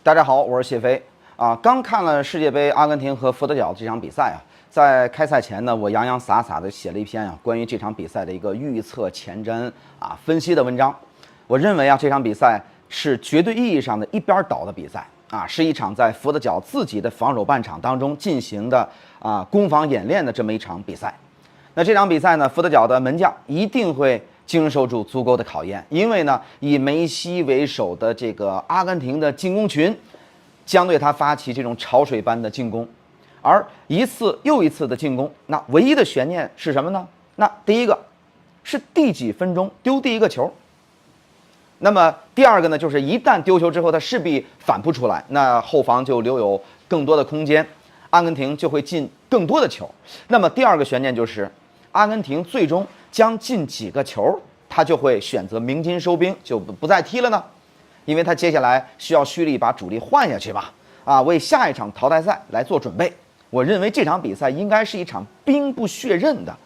大家好，我是謝飛啊。刚看了世界杯阿根廷和佛得角这场比赛啊，在開賽前呢，我洋洋灑灑的寫了一篇關於這場比賽的一個預測前瞻分析的文章。我認為這場比賽是絕對意義上的一邊倒的比賽啊，是一場在佛得角自己的防守半場當中進行的攻防演練的這麼一場比賽。那這場比賽呢，佛得角的門將一定會經受住足夠的考驗，因為呢，以梅西為首的這個阿根廷的進攻群將對他發起這種潮水般的進攻，而一次又一次的進攻，那唯一的懸念是什麼呢？那第一個是第幾分鐘丟第一個球，那麼第二個呢，就是一旦丟球之後，他勢必反撲出來，那後防就留有更多的空間，阿根廷就會進更多的球。那麼第二個懸念就是阿根廷最終將進幾個球，他就會選擇鳴金收兵，就不再踢了呢？因為他接下來需要蓄力把主力換下去吧，為下一場淘汰賽來做準備。我認為這場比賽應該是一場兵不血刃的，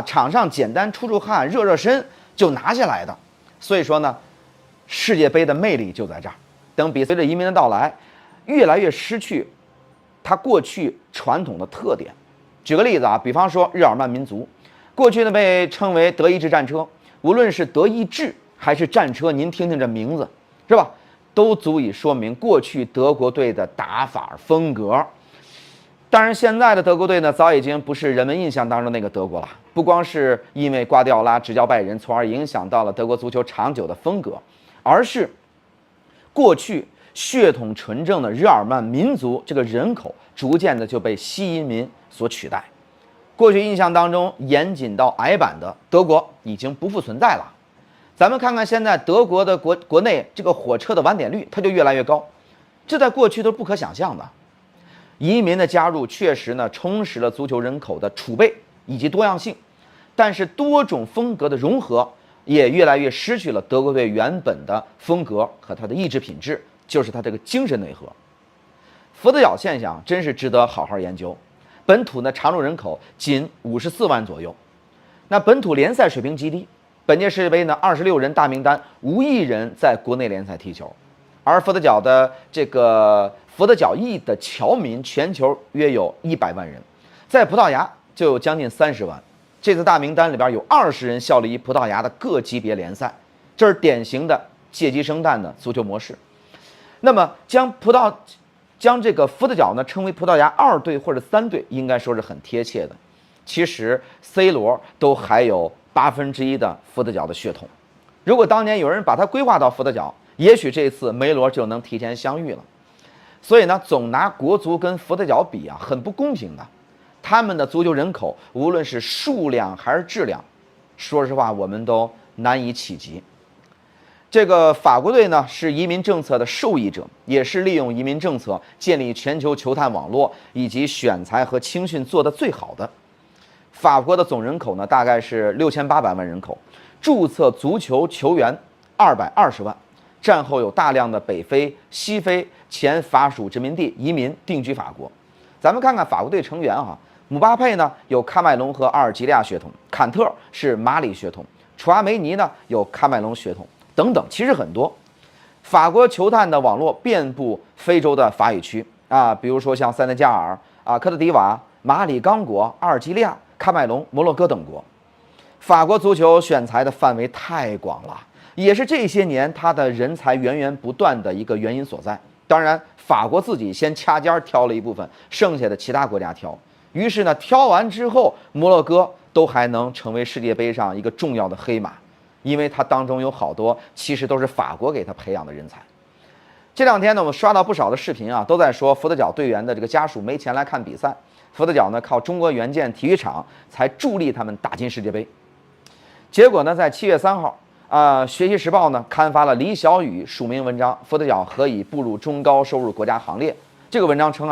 場上簡單出出汗、熱熱身就拿下來的。所以說呢，世界杯的魅力就在這兒。等比隨着移民的到來，越來越失去它過去傳統的特點。舉個例子比方說日耳曼民族。過去呢被稱為德意志戰車，無論是德意志還是戰車，您聽聽這名字是吧，都足以說明過去德國隊的打法風格。當然，現在的德國隊呢，早已經不是人們印象當中那個德國了。不光是因為瓜迪奧拉執教拜仁，從而影響到了德國足球長久的風格，而是過去血統純正的日耳曼民族這個人口逐漸的就被西移民所取代。過去印象當中嚴謹到矮板的德國已經不復存在了。咱們看看現在德國的國內這個火車的晚點率，它就越來越高，這在過去都是不可想象的。移民的加入確實呢充實了足球人口的儲備以及多樣性，但是多種風格的融合也越來越失去了德國隊原本的風格和它的意志品質，就是它這個精神內核。佛得角現象真是值得好好研究。本土的常住人口僅54萬左右，那本土聯賽水平極低。本屆世界杯呢，26人大名單無一人在國內聯賽踢球，而佛得角的這個佛得角裔的僑民全球約有100萬人，在葡萄牙就有將近30萬。這次大名單裡邊有20人效力於葡萄牙的各級別聯賽，這是典型的借雞生蛋的足球模式。那麼將這個佛得角呢稱為葡萄牙2隊或者3隊，應該說是很貼切的。其實 C 羅都還有1/8的佛得角的血統。如果當年有人把他規劃到佛得角，也許這次梅羅就能提前相遇了。所以呢，總拿國足跟佛得角比很不公平的。他們的足球人口無論是數量還是質量，說實話我們都難以企及。這個法國隊呢是移民政策的受益者，也是利用移民政策建立全球球探網絡以及選材和青訓做得最好的。法國的总人口呢大概是6800萬人口，注冊足球球員220万。戰後有大量的北非、西非前法屬殖民地移民定居法國。咱們看看法國队成員姆巴佩呢有喀麥隆和阿爾及利亞血統，坎特是馬里血統，楚阿梅尼呢有喀麥隆血統。等等，其實很多。法國球探的網絡遍布非洲的法語區比如說像塞內加爾科特迪瓦、馬里剛果、阿爾及利亞、喀麥隆、摩洛哥等國。法國足球選材的範圍太廣了，也是這些年它的人才源源不斷的一個原因所在。當然，法國自己先掐尖挑了一部分，剩下的其他國家挑。於是呢，挑完之後，摩洛哥都還能成為世界杯上一個重要的黑馬。因為它當中有好多其實都是法國給他培養的人才。這兩天呢，我們刷到不少的視頻都在說佛得角隊員的這個家屬沒錢來看比賽，佛得角呢靠中國援建體育場才助力他們打進世界杯。結果呢，在7月3號學習時報呢刊發了李小雨署名文章，佛得角何以步入中高收入國家行列。這個文章稱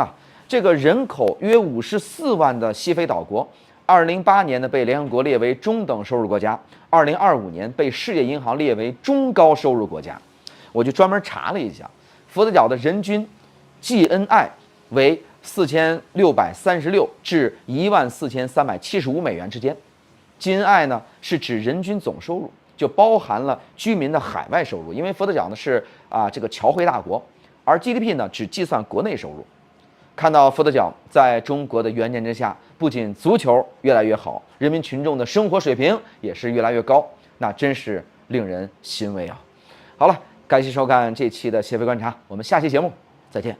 這個人口約54萬的西非島國，2008年呢被聯合國列為中等收入国家，2025年被世界銀行列為中高收入國家。我就专门查了一下，佛得角的人均 GNI 为4636至14375美元之間。GNI 呢是指人均总收入，就包含了居民的海外收入，因为佛得角呢是这個僑匯大國，而 GDP 呢只計算國內收入。看到佛得角在中國的援建之下，不僅足球越來越好，人民群众的生活水平也是越来越高，那真是令人欣慰啊！好了，感謝收看这期的协飞观察，我們下期节目再见。